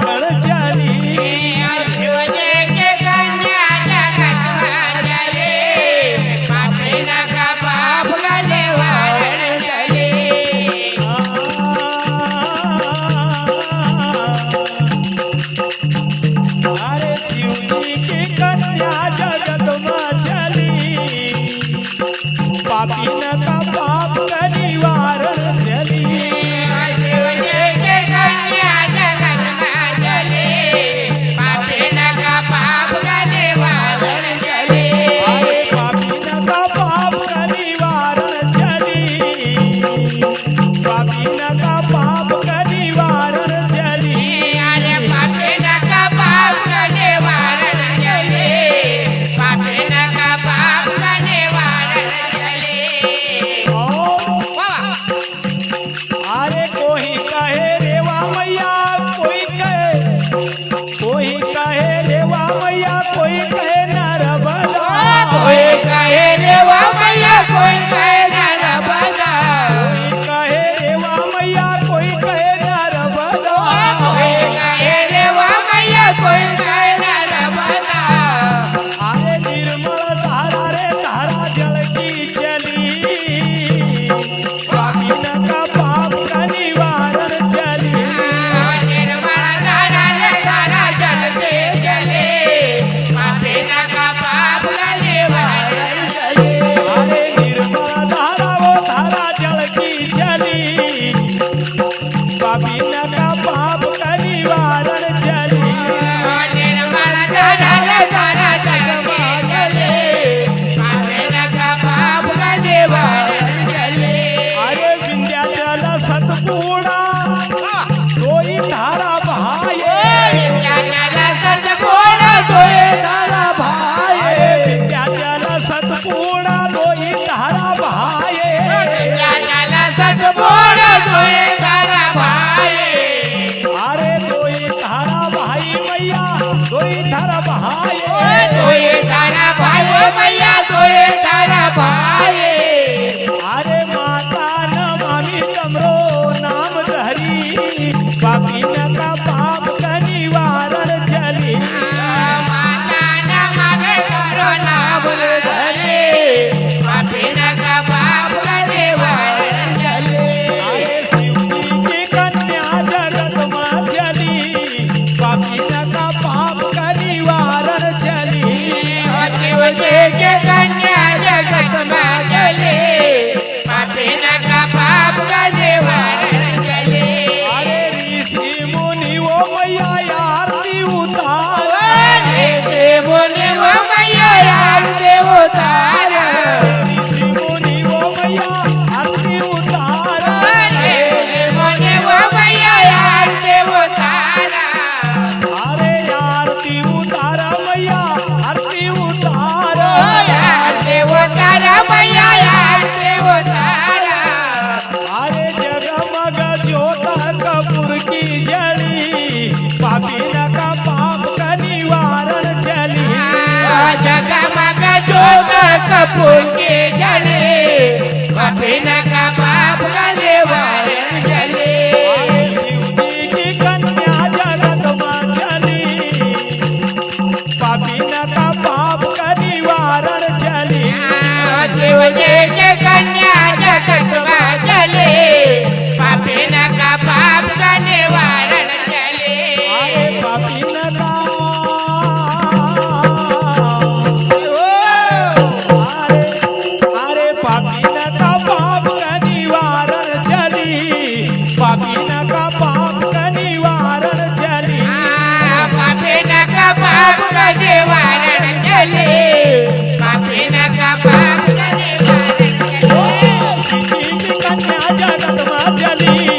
निवारण चली अरे शिवजी की कन्या जगत में चली पापी न का पाप का निवारण चली अरे पापी न का पाप का निवारण चली पापी न का पाप का निवारण चली अरे कोई कहे रेवा मैया कोई कहे रेवा मैया कोई कहे नरबदा कोई कहे रेवा मैया कोई कहे नरबदा कोई कहे रेवा मैया कोई कहे नरबदा कोई कहे रेवा मैया कोई कहे नरबदा अरे निर्मल धारा रे धारा जल की चली पापी न का पाप का निवारण चली निर्मल धारा रे धारा चलते चले पापी न का पाप का निवारण चले अरे निर्मल धारा वो धारा जल की चली पापी न का पाप का निवारण चली निर्मल धारा रे धारा चलते चले पापी न का पाप का निवारण चले अरे विंध्याचल सतपूर्णा दोई धारा बहाये विंध्याचल सतपूर्णा दोई धारा अरे विंध्याचल सतपूर्णा दोई धारा बहाये विंध्याचल सतपूर्णा दोई धारा बहाये अरे दोई धारा बहाई मैया दोई धारा बहाये दोई धारा बहाये मैया दोई धारा बहाये अरे माता न मामी तमरो नाम धरी पापी न का पाप का निवारण चली माता न मामे करो नाम धरे पापी न का पाप का निवारण चले अरे शिवजी की कन्या जगत में चली पापी न का पाप का निवारण चली शिव जी के कन्या जगत में चले पापी न का पाप का निवारण चले अरे ऋषि मुनि वो मैया आरती उतार मुनि वो मैया यार देवतार ऋषि मुनि वो मैया आरती उतार मुनि वो मैया यार देवतार अरे आरती उतार मैया आरती उतार यार देवतार मैया यार देवतार अरे जगमग ज्योत कपूर की जली पापी न का पाप का निवारण चली जगमग जोग कपूर के जले पापी न का पाप का निवारण चले अरे शिवजी की कन्या जगत में चली पापी न का पाप का निवारण चली शिव जी के कन्या जगत में चले पापी न का पाप का निवारण चले अरे पापी न का अरे पापी न का पाप का निवारण चली पापी न का पाप का निवारण चली पापी न का पाप का निवारण चले पापी न का पाप का निवारण चले शिवजी की कन्या जगत में चली